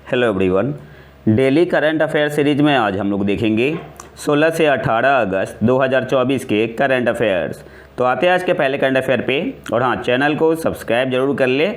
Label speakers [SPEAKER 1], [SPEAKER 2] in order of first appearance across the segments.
[SPEAKER 1] Hello everyone. Daily current affair series में आज हम लोग देखेंगे 16 से 18 अगस्त 2024 के करंट अफेयर्स। तो आते हैं आज के पहले करंट अफेयर पे। और हाँ, चैनल को सब्सक्राइब जरूर कर ले।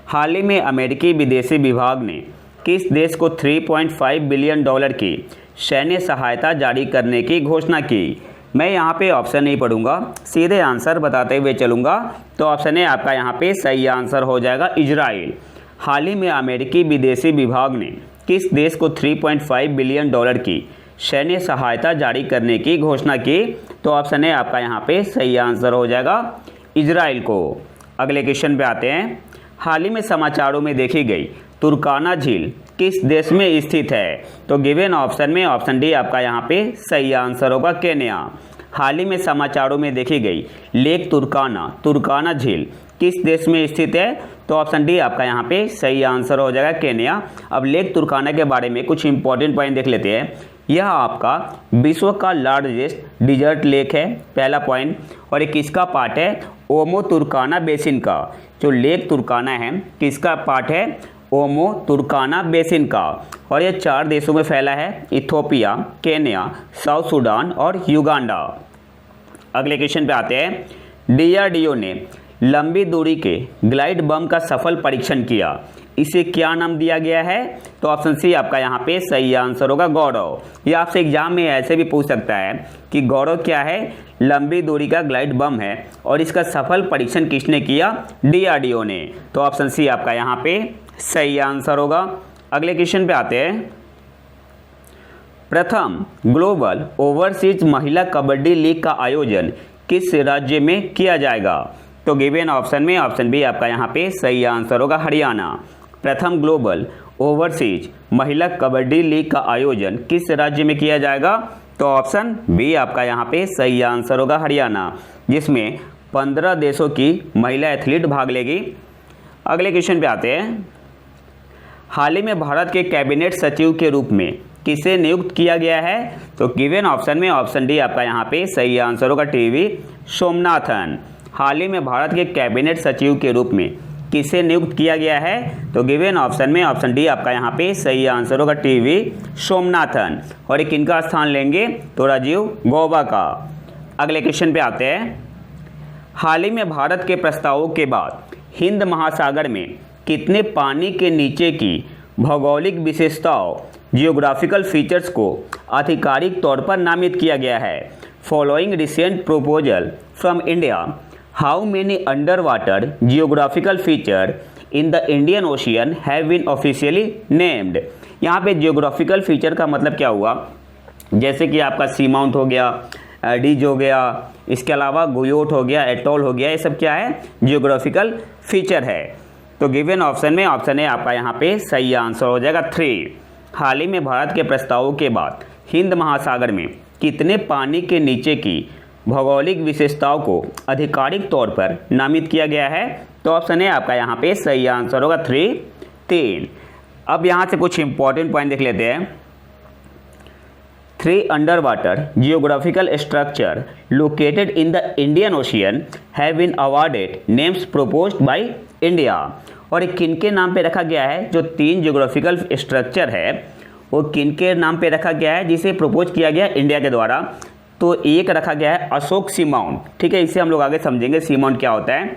[SPEAKER 1] हाल ही में अमेरिकी विदेशी विभाग ने किस देश को 3.5 बिलियन डॉलर की सैन्य सहायता जारी करने की घोषणा की? मैं यहाँ पे ऑप्शन नहीं पढ़ूंगा, सीधे आंसर बताते हुए चलूँगा। तो ऑप्शन ए आपका यहाँ पे सही आंसर हो जाएगा, इजराइल। हाल ही में अमेरिकी विदेशी विभाग ने किस देश को 3.5 बिलियन डॉलर की सैन्य सहायता जारी करने की घोषणा की? तो ऑप्शन ए आपका यहाँ पे सही आंसर हो जाएगा, इजराइल को। अगले क्वेश्चन पे आते हैं। हाल ही में समाचारों में देखी गई तुर्काना झील किस देश में स्थित है? तो गिवन ऑप्शन में ऑप्शन डी आपका यहाँ पे सही आंसर होगा, केन्या। हाल ही में समाचारों में देखी गई लेक तुर्काना झील किस देश में स्थित है? तो ऑप्शन डी आपका यहाँ पे सही आंसर हो जाएगा, केन्या। अब लेक तुर्काना के बारे में कुछ इंपॉर्टेंट पॉइंट देख लेते हैं। यह आपका विश्व का लार्जेस्ट डिजर्ट लेक है, पहला पॉइंट। और ये किसका पार्ट है? ओमो तुर्काना बेसिन का। जो लेक तुर्काना है किसका पार्ट है? ओमो तुर्काना बेसिन का। और ये 4 देशों में फैला है, इथोपिया, केन्या, साउथ सूडान और युगांडा। अगले क्वेश्चन पे आते हैं। डीआरडीओ ने लंबी दूरी के ग्लाइड बम का सफल परीक्षण किया, इसे क्या नाम दिया गया है? तो ऑप्शन सी आपका यहाँ पे सही आंसर होगा, गौरव। ये आपसे एग्जाम में ऐसे भी पूछ सकता है कि गौरव क्या है? लंबी दूरी का ग्लाइड बम है और इसका सफल परीक्षण किसने किया? डीआरडीओ ने। तो ऑप्शन सी आपका यहाँ पे सही आंसर होगा। अगले क्वेश्चन पे आते हैं। प्रथम ग्लोबल ओवरसीज महिला कबड्डी लीग का आयोजन किस राज्य में किया जाएगा? तो गिवन ऑप्शन में ऑप्शन बी आपका यहाँ पे सही आंसर होगा, हरियाणा। प्रथम ग्लोबल ओवरसीज महिला कबड्डी लीग का आयोजन किस राज्य में किया जाएगा? तो ऑप्शन बी आपका यहाँ पे सही आंसर होगा, हरियाणा, जिसमें 15 देशों की महिला एथलीट भाग लेगी। अगले क्वेश्चन पे आते हैं। हाल ही में भारत के कैबिनेट सचिव के रूप में किसे नियुक्त किया गया है? तो गिवन ऑप्शन में ऑप्शन डी आपका यहाँ पे सही आंसर होगा, टीवी सोमनाथन। हाल ही में भारत के कैबिनेट सचिव के रूप में किसे नियुक्त किया गया है? तो गिवन ऑप्शन में ऑप्शन डी आपका यहाँ पे सही आंसर होगा, टीवी सोमनाथन। और ये किनका स्थान लेंगे? तो राजीव गौबा का। अगले क्वेश्चन पे आते हैं। हाल ही में भारत के प्रस्तावों के बाद हिंद महासागर में कितने पानी के नीचे की भौगोलिक विशेषताओं जियोग्राफिकल फीचर्स को आधिकारिक तौर पर नामित किया गया है? Following recent proposal from India, how many under water geographical feature in the Indian Ocean have been officially named? यहाँ पे जियोग्राफिकल फीचर का मतलब क्या हुआ? जैसे कि आपका सी माउंट हो गया, डीज हो गया, इसके अलावा गुयोट हो गया, एटोल हो गया, ये सब क्या है? जियोग्राफिकल फीचर है। तो गिवन ऑप्शन में ऑप्शन ए आपका यहाँ पे सही आंसर हो जाएगा, 3। हाल ही में भारत के प्रस्तावों के बाद हिंद महासागर में कितने पानी के नीचे की भौगोलिक विशेषताओं को आधिकारिक तौर पर नामित किया गया है? तो ऑप्शन है आपका यहाँ पे सही आंसर होगा, 3। अब यहाँ से कुछ इंपॉर्टेंट पॉइंट देख लेते हैं। 3 under water geographical structure located in the Indian Ocean have been awarded names proposed by India. और किनके नाम पे रखा गया है? जो 3 जियोग्राफिकल स्ट्रक्चर है वो किनके नाम पे रखा गया है जिसे प्रपोज किया गया इंडिया के द्वारा? तो एक रखा गया है अशोक सी माउंट, ठीक है, इसे हम लोग आगे समझेंगे सी माउंट क्या होता है।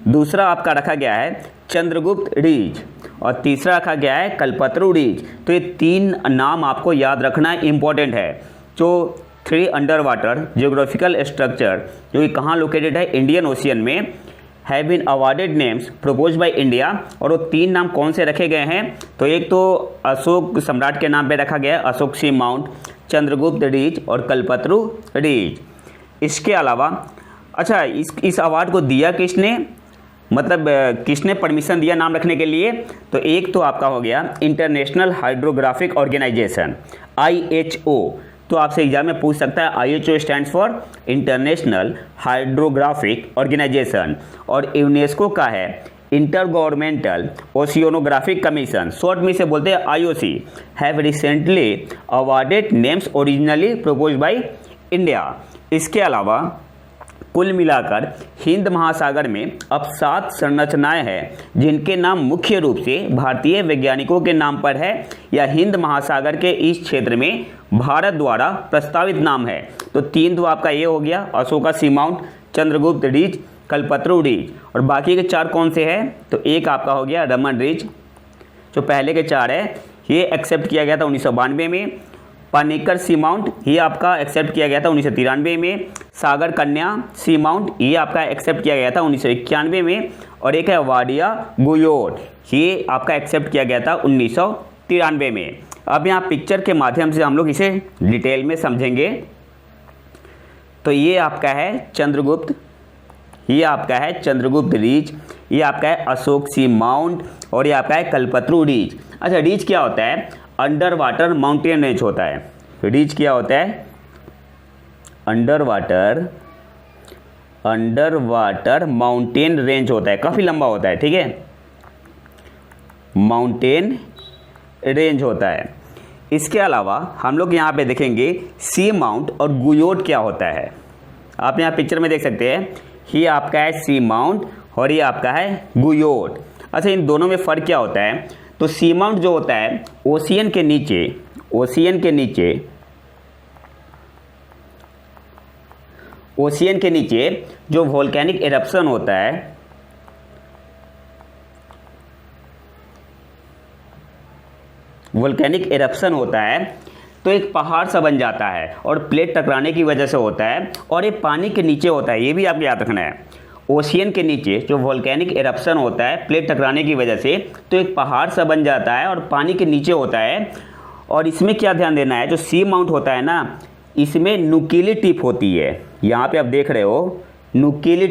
[SPEAKER 1] दूसरा आपका रखा गया है चंद्रगुप्त रिज और तीसरा रखा गया है कल्पतरु रिज। तो ये 3 नाम आपको याद रखना इंपॉर्टेंट है। जो 3 अंडर वाटर जियोग्राफिकल स्ट्रक्चर जो कि कहाँ लोकेटेड है? इंडियन ओशियन में, have been awarded names propose by India. और वो 3 नाम कौन से रखे गए हैं? तो एक तो अशोक सम्राट के नाम पे रखा गया है, अशोक सी माउंट, चंद्रगुप्त रिज और कल्पतरु रिज। इसके अलावा अच्छा, इस अवार्ड को दिया किसने? मतलब किसने परमिशन दिया नाम रखने के लिए? तो एक तो आपका हो गया इंटरनेशनल हाइड्रोग्राफिक ऑर्गेनाइजेशन, IHO। तो आपसे एग्जाम में पूछ सकता है, IHO stands for International Hydrographic Organisation. और यूनेस्को का है inter governmental oceanographic commission, short में इसे बोलते हैं IOC, have recently awarded names originally proposed by India. इसके अलावा कुल मिलाकर हिंद महासागर में अब 7 संरचनाएं हैं जिनके नाम मुख्य रूप से भारतीय वैज्ञानिकों के नाम पर है या हिंद महासागर के इस क्षेत्र में भारत द्वारा प्रस्तावित नाम है। तो 3 तो आपका ये हो गया, Ashoka seamount, Chandragupta ridge, Kalpataru ridge, और बाकी के 4 कौन से हैं? तो एक आपका हो गया रमन रिज, जो पहले के 4 है ये एक्सेप्ट किया गया था 1992 में। पानीकर सी माउंट ये आपका एक्सेप्ट किया गया था 1993 में। सागर कन्या सी माउंट ये आपका एक्सेप्ट किया गया था 1991 में। और एक है वाडिया गुयोट, ये आपका एक्सेप्ट किया गया था 1993 में। अब यहाँ पिक्चर के माध्यम से हम लोग इसे डिटेल में समझेंगे। तो ये आपका है चंद्रगुप्त, ये आपका है चंद्रगुप्त रिज, ये आपका है अशोक सी माउंट, और ये आपका है कल्पतरू रिज। अच्छा, रिज क्या होता है? अंडर वाटर माउंटेन रेंज होता है। रिज क्या होता है? अंडर वाटर माउंटेन रेंज होता है, काफ़ी लंबा होता है, ठीक है, माउंटेन रेंज होता है। इसके अलावा हम लोग यहाँ पे देखेंगे सी माउंट और गुयोट क्या होता है। आप यहाँ पिक्चर में देख सकते हैं, ये आपका है सी माउंट और ये आपका है गुयोट। अच्छा, इन दोनों में फ़र्क क्या होता है? तो सी माउंट जो होता है ओशियन के नीचे जो वोल्केनिक इरप्शन होता है, तो एक पहाड़ सा बन जाता है और प्लेट टकराने की वजह से होता है, और ये पानी के नीचे होता है। ये भी आपको याद रखना है, ओशियन के नीचे जो वोल्केनिक इरप्शन होता है प्लेट टकराने की वजह से, तो एक पहाड़ सा बन जाता है और पानी के नीचे होता है। और इसमें क्या ध्यान देना है, जो सी माउंट होता है ना, इसमें नुकीली टिप होती है। यहाँ पे आप देख रहे हो नुकीली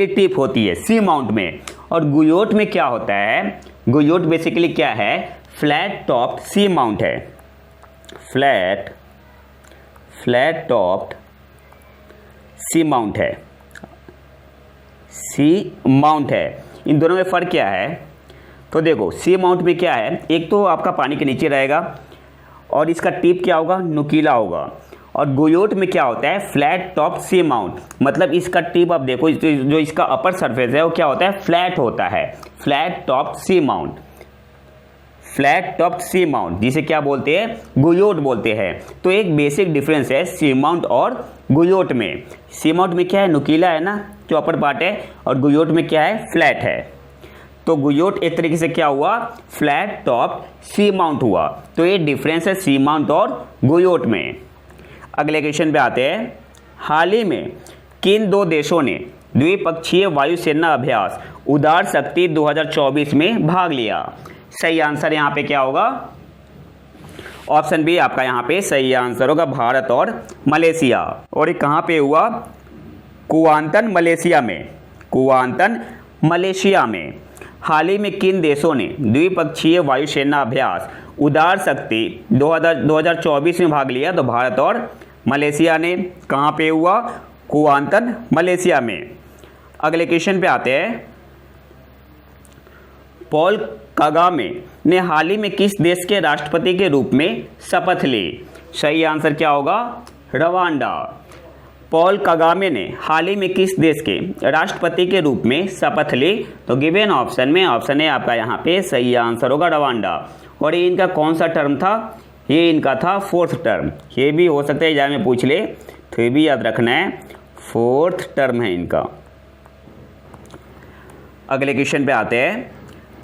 [SPEAKER 1] टिप होती है सी माउंट में। और गुयोट में क्या होता है? गुयोट बेसिकली क्या है? फ्लैट टॉप्ड सी माउंट है, फ्लैट टॉप्ड सी माउंट है। इन दोनों में फ़र्क क्या है? तो देखो, सी माउंट में क्या है, एक तो आपका पानी के नीचे रहेगा और इसका टिप क्या होगा? नुकीला होगा। और गुयोट में क्या होता है? फ्लैट टॉप सी माउंट, मतलब इसका टिप आप देखो, जो इसका अपर सरफेस है वो क्या होता है? फ्लैट होता है, फ्लैट टॉप सी माउंट, जिसे क्या बोलते हैं? गुयोट बोलते हैं। तो एक बेसिक डिफरेंस है सी माउंट और गुयोट में। सी माउंट में क्या है? नुकीला है ना, जो अपर पार्ट है, और गुयोट में क्या है? फ्लैट है। तो गुयोट एक तरीके से क्या हुआ? फ्लैट टॉप सी माउंट हुआ। तो ये डिफरेंस है सी माउंट और गुयोट में। अगले क्वेश्चन पे आते हैं। हाल ही में किन 2 देशों ने द्विपक्षीय वायुसेना अभ्यास उदार शक्ति 2024 में भाग लिया? सही आंसर यहाँ पे क्या होगा? ऑप्शन बी आपका यहाँ पे सही आंसर होगा, भारत और मलेशिया। और ये कहाँ पे हुआ? कुआंतन मलेशिया में। हाल ही में किन देशों ने द्विपक्षीय वायुसेना अभ्यास उदार शक्ति 2024 में भाग लिया? तो भारत और मलेशिया ने। कहाँ पे हुआ? कुआंतन मलेशिया में। अगले क्वेश्चन पे आते हैं। पॉल कगामे ने हाल ही में किस देश के राष्ट्रपति के रूप में शपथ ली? सही आंसर क्या होगा? रवांडा। पॉल कगामे ने हाल ही में किस देश के राष्ट्रपति के रूप में शपथ ली? तो गिवन ऑप्शन में ऑप्शन ए आपका यहाँ पे सही आंसर होगा, रवांडा। और ये इनका कौन सा टर्म था? ये इनका था 4th टर्म। ये भी हो सकता है एग्जाम में पूछ ले, तो ये भी याद रखना है, 4th टर्म है इनका। अगले क्वेश्चन पे आते हैं।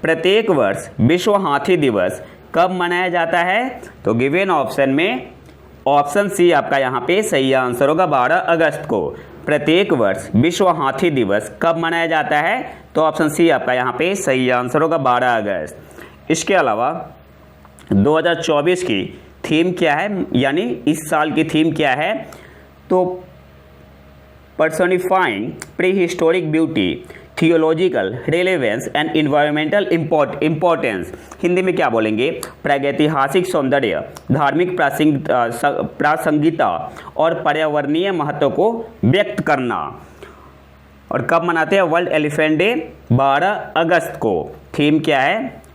[SPEAKER 1] प्रत्येक वर्ष विश्व हाथी दिवस कब मनाया जाता है? तो गिवन ऑप्शन में ऑप्शन सी आपका यहाँ पे सही आंसर होगा, 12 अगस्त को। प्रत्येक वर्ष विश्व हाथी दिवस कब मनाया जाता है? तो ऑप्शन सी आपका यहाँ पे सही आंसर होगा, 12 अगस्त। इसके अलावा 2024 की थीम क्या है, यानी इस साल की थीम क्या है? तो personifying pre historic beauty, theological relevance and environmental importance. Hindi में क्या बोलेंगे? प्रागैतिहासिक सौंदर्य, धार्मिक प्रासंगिकता और पर्यावरणीय महत्व को व्यक्त करना। और कब मनाते हैं? वर्ल्ड एलिफेंट डे 12 अगस्त को। थीम क्या है?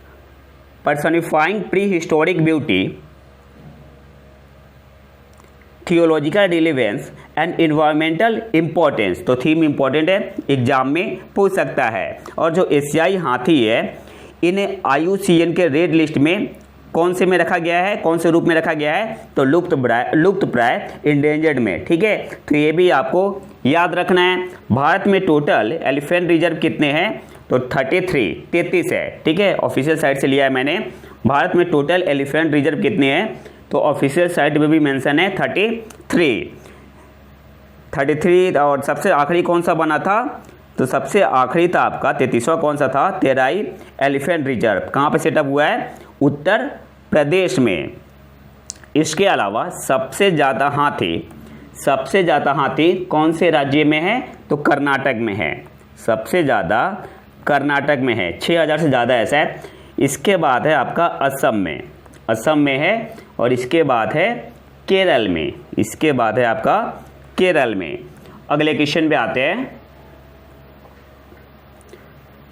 [SPEAKER 1] Personifying pre historic beauty, theological relevance and environmental importance, तो थीम इम्पोर्टेंट है, एग्जाम में पूछ सकता है। और जो एशियाई हाथी है इन्हें IUCN के रेड लिस्ट में कौन से में रखा गया है, कौन से रूप में रखा गया है, तो लुप्त प्राय इंडेंजर्ड में। ठीक है, तो ये भी आपको याद रखना है। भारत में टोटल एलिफेंट रिजर्व कितने हैं, तो 33 है। ठीक है, ऑफिशियल साइट से लिया है मैंने। भारत में टोटल एलिफेंट रिजर्व कितने हैं, तो ऑफिशियल साइट में भी मेंशन है 33। और सबसे आखिरी कौन सा बना था, तो सबसे आखिरी था आपका 33वां कौन सा था, तेराई एलिफेंट रिजर्व। कहाँ पे सेटअप हुआ है, उत्तर प्रदेश में। इसके अलावा सबसे ज़्यादा हाथी कौन से राज्य में है, तो कर्नाटक में है। सबसे ज़्यादा कर्नाटक में है, 6000 से ज़्यादा ऐसा है। इसके बाद है आपका असम में है, और इसके बाद है केरल में। अगले क्वेश्चन पे आते हैं।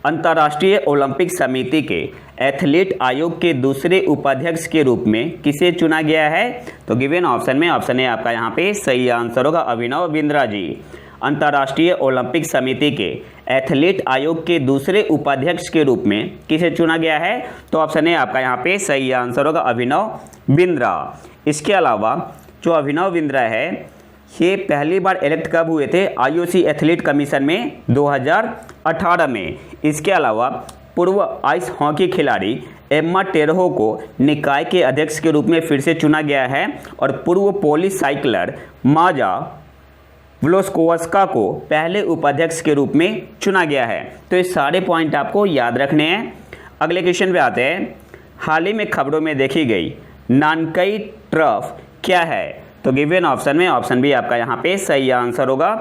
[SPEAKER 1] अंतर्राष्ट्रीय ओलंपिक समिति के एथलीट आयोग के दूसरे उपाध्यक्ष के रूप में किसे चुना गया है, तो गिवन ऑप्शन में ऑप्शन ए आपका यहाँ पे सही आंसर होगा, अभिनव बिंद्रा जी। अंतर्राष्ट्रीय ओलंपिक समिति के एथलीट आयोग के दूसरे उपाध्यक्ष के रूप में किसे चुना गया है, तो ऑप्शन ए आपका यहाँ पे सही आंसर होगा, अभिनव बिंद्रा। इसके अलावा जो अभिनव बिंद्रा है ये पहली बार इलेक्ट कब हुए थे, IOC एथलीट कमीशन में 2018 में। इसके अलावा पूर्व आइस हॉकी खिलाड़ी एम्मा टेरहो को निकाय के अध्यक्ष के रूप में फिर से चुना गया है, और पूर्व पोलिस साइक्लर माजा व्लोस्कोवस्का को पहले उपाध्यक्ष के रूप में चुना गया है। तो ये सारे पॉइंट आपको याद रखने हैं। अगले क्वेश्चन पे आते हैं। हाल ही में खबरों में देखी गई नानकई ट्रफ क्या है, तो गिवन ऑप्शन में ऑप्शन बी आपका यहाँ पे सही आंसर होगा।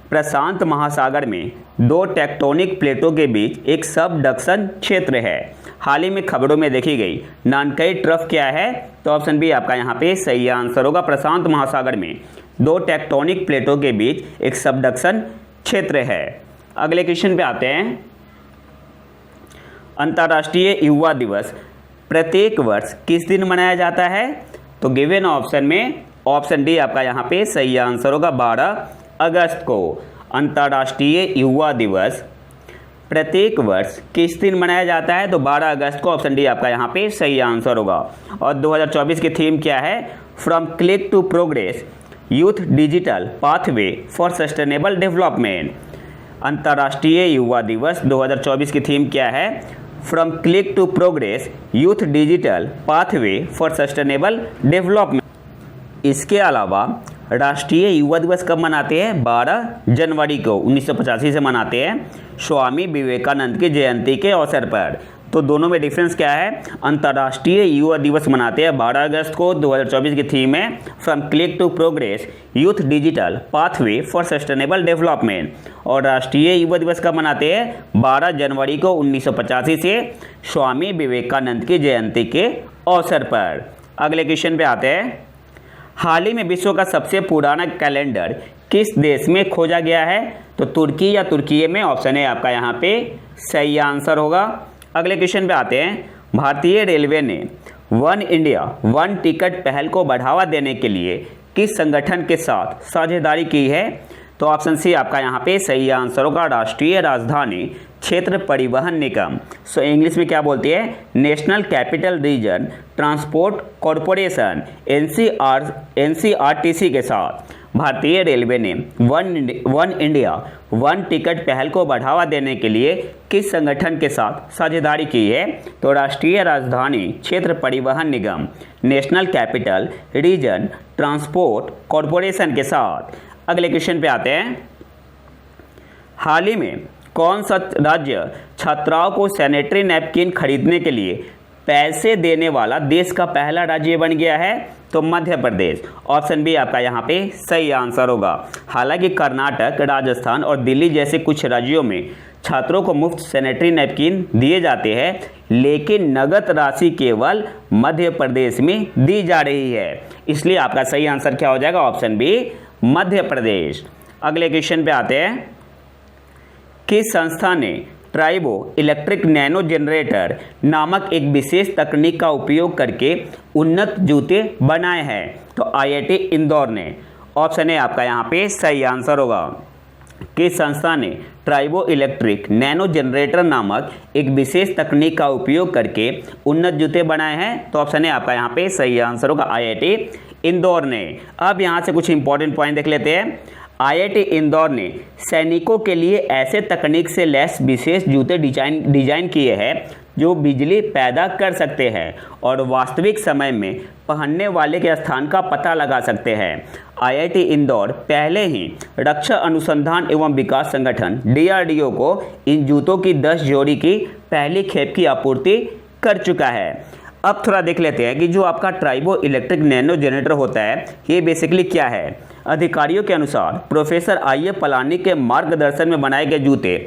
[SPEAKER 1] प्रशांत महासागर में दो टेक्टोनिक प्लेटों के बीच एक सबडक्शन क्षेत्र है। हाल ही में खबरों में देखी गई नानकई ट्रफ क्या है, तो ऑप्शन बी आपका यहाँ पे सही आंसर होगा। प्रशांत महासागर में दो टेक्टोनिक प्लेटों के बीच एक सबडक्शन क्षेत्र है। अगले क्वेश्चन पे आते हैं। अंतर्राष्ट्रीय युवा दिवस प्रत्येक वर्ष किस दिन मनाया जाता है, तो गिवन ऑप्शन में ऑप्शन डी आपका यहाँ पे सही आंसर होगा, 12 अगस्त को। अंतर्राष्ट्रीय युवा दिवस प्रत्येक वर्ष किस दिन मनाया जाता है, तो 12 अगस्त को। ऑप्शन डी आपका यहाँ पे सही आंसर होगा। और 2024 की थीम क्या है, from click to progress youth digital pathway for sustainable development. अंतर्राष्ट्रीय युवा दिवस 2024 की थीम क्या है, from click to progress youth digital pathway for sustainable development. इसके अलावा राष्ट्रीय युवा दिवस कब मनाते हैं, 12 जनवरी को 1985 से मनाते हैं, स्वामी विवेकानंद की जयंती के अवसर पर। तो दोनों में डिफरेंस क्या है, अंतर्राष्ट्रीय युवा दिवस मनाते हैं 12 अगस्त को। 2024 की थीम है from click to progress youth digital pathway for sustainable development. और राष्ट्रीय युवा दिवस कब मनाते हैं, 12 जनवरी को 1985 से, स्वामी विवेकानंद की जयंती के अवसर पर। अगले क्वेश्चन पे आते हैं। हाल ही में विश्व का सबसे पुराना कैलेंडर किस देश में खोजा गया है, तो तुर्की या तुर्की में। ऑप्शन है आपका यहाँ पे सही आंसर होगा। अगले क्वेश्चन पे आते हैं। भारतीय रेलवे ने वन इंडिया वन टिकट पहल को बढ़ावा देने के लिए किस संगठन के साथ साझेदारी की है, तो ऑप्शन सी आपका यहाँ पे सही आंसर होगा, राष्ट्रीय राजधानी क्षेत्र परिवहन निगम। सो इंग्लिश में क्या बोलती है, national capital region transport corporation, NCRTC के साथ भारतीय रेलवे ने वन इंडिया वन टिकट पहल को बढ़ावा देने के लिए किस संगठन के साथ साझेदारी की है, तो राष्ट्रीय राजधानी क्षेत्र परिवहन निगम, national capital region transport corporation के साथ। अगले क्वेश्चन पे आते हैं। हाल ही में कौन सा राज्य छात्राओं को सैनिटरी नैपकिन खरीदने के लिए पैसे देने वाला देश का पहला राज्य बन गया है, तो मध्य प्रदेश। ऑप्शन बी आपका यहाँ पे सही आंसर होगा। हालांकि कर्नाटक, राजस्थान और दिल्ली जैसे कुछ राज्यों में छात्रों को मुफ्त सैनिटरी नैपकिन दिए जाते हैं, लेकिन नगद राशि केवल मध्य प्रदेश में दी जा रही है। इसलिए आपका सही आंसर क्या हो जाएगा, ऑप्शन बी मध्य प्रदेश। अगले क्वेश्चन पे आते हैं। किस संस्था ने ट्राइबो इलेक्ट्रिक नैनो जनरेटर नामक एक विशेष तकनीक का उपयोग करके उन्नत जूते बनाए हैं? तो IIT इंदौर ने। ऑप्शन ए आपका यहाँ पे सही आंसर होगा। किस संस्था ने ट्राइबो इलेक्ट्रिक नैनो जनरेटर नामक एक विशेष तकनीक का उपयोग करके उन्नत जूते बनाए हैं? तो ऑप्शन ए आपका यहाँ पे सही आंसर होगा, IIT इंदौर ने। अब यहाँ से कुछ इंपॉर्टेंट पॉइंट देख लेते हैं। IIT इंदौर ने सैनिकों के लिए ऐसे तकनीक से लैस विशेष जूते डिजाइन किए हैं जो बिजली पैदा कर सकते हैं और वास्तविक समय में पहनने वाले के स्थान का पता लगा सकते हैं। IIT इंदौर पहले ही रक्षा अनुसंधान एवं विकास संगठन DRDO को इन जूतों की 10 जोड़ी की पहली खेप की आपूर्ति कर चुका है। अब थोड़ा देख लेते हैं कि जो आपका ट्राइबो इलेक्ट्रिक नैनो जनरेटर होता है ये बेसिकली क्या है। अधिकारियों के अनुसार प्रोफेसर IF पलानी के मार्गदर्शन में बनाए गए जूते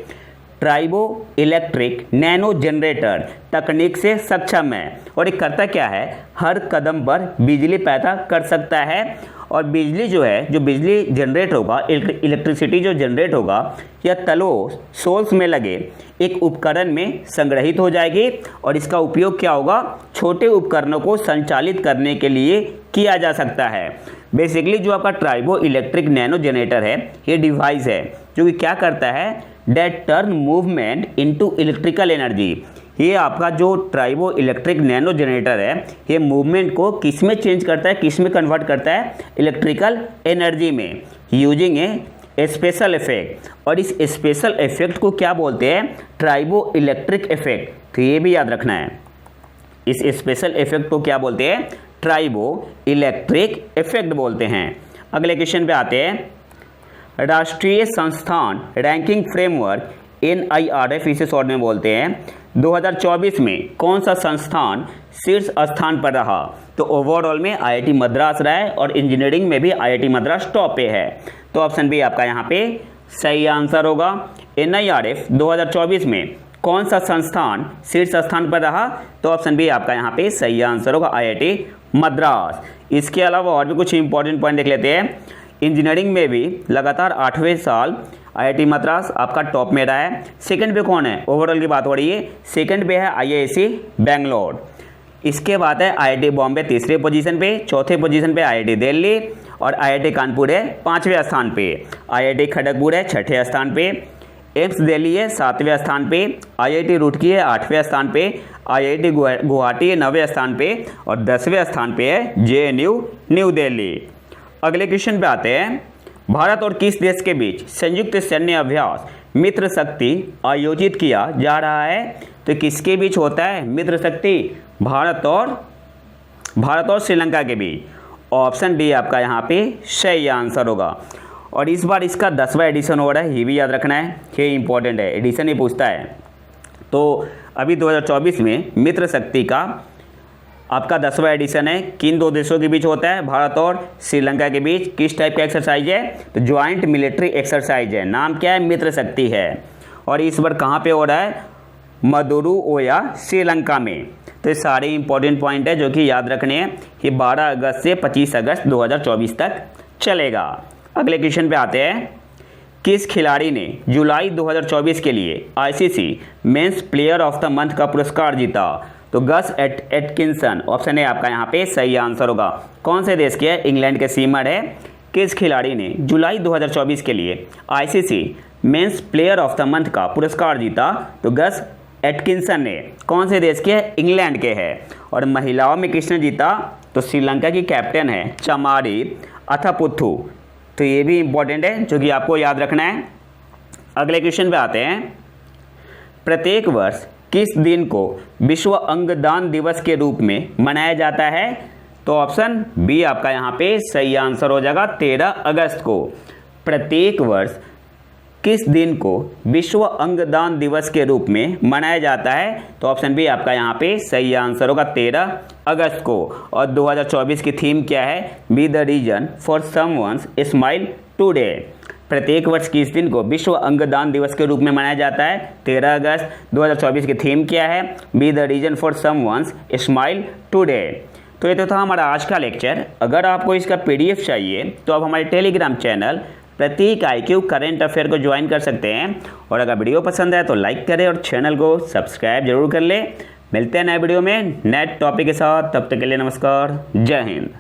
[SPEAKER 1] ट्राइबो इलेक्ट्रिक नैनो जनरेटर तकनीक से सक्षम है और ये करता क्या है, हर कदम पर बिजली पैदा कर सकता है और बिजली जो है, जो बिजली जनरेट होगा, इलेक्ट्रिसिटी जो जनरेट होगा यह तलों सोल्स में लगे एक उपकरण में संग्रहित हो जाएगी और इसका उपयोग क्या होगा, छोटे उपकरणों को संचालित करने के लिए किया जा सकता है। बेसिकली जो आपका ट्राइबो इलेक्ट्रिक नैनो जनरेटर है ये डिवाइस है जो कि क्या करता है, that turn movement into electrical energy. ये आपका जो ट्राइबो इलेक्ट्रिक नैनो जनरेटर है ये मूवमेंट को किस में चेंज करता है, किस में कन्वर्ट करता है, इलेक्ट्रिकल एनर्जी में, यूजिंग ए स्पेशल इफेक्ट। और इस स्पेशल इफेक्ट को क्या बोलते हैं, ट्राइबो इलेक्ट्रिक इफेक्ट। तो ये भी याद रखना है, इस स्पेशल इफेक्ट को क्या बोलते हैं, ट्राइबो इलेक्ट्रिक इफेक्ट बोलते हैं। अगले क्वेश्चन पे आते हैं। राष्ट्रीय संस्थान रैंकिंग फ्रेमवर्क NIRF इसे शॉर्ट में बोलते हैं, 2024 में कौन सा संस्थान शीर्ष स्थान पर रहा? तो ओवरऑल में IIT मद्रास रहा है और इंजीनियरिंग में भी IIT मद्रास टॉप पे है। तो ऑप्शन बी आपका यहाँ पे सही आंसर होगा। NIRF 2024 में कौन सा संस्थान शीर्ष स्थान पर रहा? तो ऑप्शन बी आपका यहाँ पे सही आंसर होगा, IIT मद्रास। इसके अलावा और भी कुछ इंपॉर्टेंट पॉइंट देख लेते हैं। इंजीनियरिंग में भी लगातार 8वें साल IIT मद्रास आपका टॉप में रहा है। सेकंड पे कौन है, ओवरऑल की बात हो रही है, सेकंड पे है IISc बेंगलोर। इसके बाद है IIT बॉम्बे तीसरे पोजीशन पे, चौथे पोजीशन पे IIT दिल्ली और IIT कानपुर है 5वें स्थान पे, IIT खड़गपुर है 6ठे स्थान पे, एम्स दिल्ली है 7वें स्थान पे, IIT रुड़की है 8वें स्थान पे, IIT गुवाहाटी है 9वें स्थान पे और 10वें स्थान पे है JNU न्यू दिल्ली। अगले क्वेश्चन पे आते हैं। भारत और किस देश के बीच संयुक्त सैन्य अभ्यास मित्र शक्ति आयोजित किया जा रहा है? तो किसके बीच होता है मित्र शक्ति? भारत और श्रीलंका के बीच। ऑप्शन डी आपका यहाँ पे सही आंसर होगा। और इस बार इसका 10वां एडिशन हो रहा है, ये भी याद रखना है, ये इंपॉर्टेंट है, एडिशन ही पूछता है। तो अभी 2024 में मित्र शक्ति का आपका 10वां एडिशन है। किन दो देशों के बीच होता है? भारत और श्रीलंका के बीच। किस टाइप का एक्सरसाइज है? तो ज्वाइंट मिलिट्री एक्सरसाइज है। नाम क्या है? मित्र शक्ति है। और इस बार कहाँ पे हो रहा है? मदुरुओया श्रीलंका में। तो ये सारे इंपॉर्टेंट पॉइंट है जो कि याद रखने हैं। ये 12 अगस्त से 25 अगस्त 2024 तक चलेगा। अगले क्वेश्चन पे आते हैं। किस खिलाड़ी ने जुलाई 2024 के लिए ICC men's player of the month का पुरस्कार जीता? तो गस एटकिंसन। ऑप्शन है आपका यहाँ पे सही आंसर होगा। कौन से देश के है? इंग्लैंड के सीमर है। किस खिलाड़ी ने जुलाई 2024 के लिए ICC men's player of the month का पुरस्कार जीता? तो गस एटकिंसन ने। कौन से देश के है? इंग्लैंड के है। और महिलाओं में किसने जीता? तो श्रीलंका की कैप्टन है चमारी अथापुथु। तो ये भी इंपॉर्टेंट है जो कि आपको याद रखना है। अगले क्वेश्चन पे आते हैं। प्रत्येक वर्ष किस दिन को विश्व अंगदान दिवस के रूप में मनाया जाता है? तो ऑप्शन बी आपका यहाँ पे सही आंसर हो जाएगा, 13 अगस्त को। प्रत्येक वर्ष किस दिन को विश्व अंगदान दिवस के रूप में मनाया जाता है? तो ऑप्शन बी आपका यहाँ पे सही आंसर होगा, 13 अगस्त को। और 2024 की थीम क्या है? Be the reason for someone's smile today. प्रत्येक वर्ष किस दिन को विश्व अंगदान दिवस के रूप में मनाया जाता है? 13 अगस्त। 2024 की थीम क्या है? Be the reason for someone's smile today. तो ये तो था हमारा आज का लेक्चर। अगर आपको इसका PDF चाहिए तो आप हमारे टेलीग्राम चैनल प्रतीक IQ करंट अफेयर को ज्वाइन कर सकते हैं। और अगर वीडियो पसंद आए तो लाइक करें और चैनल को सब्सक्राइब जरूर कर लें। मिलते हैं नए वीडियो में नए टॉपिक के साथ, तब तक के लिए नमस्कार, जय हिंद।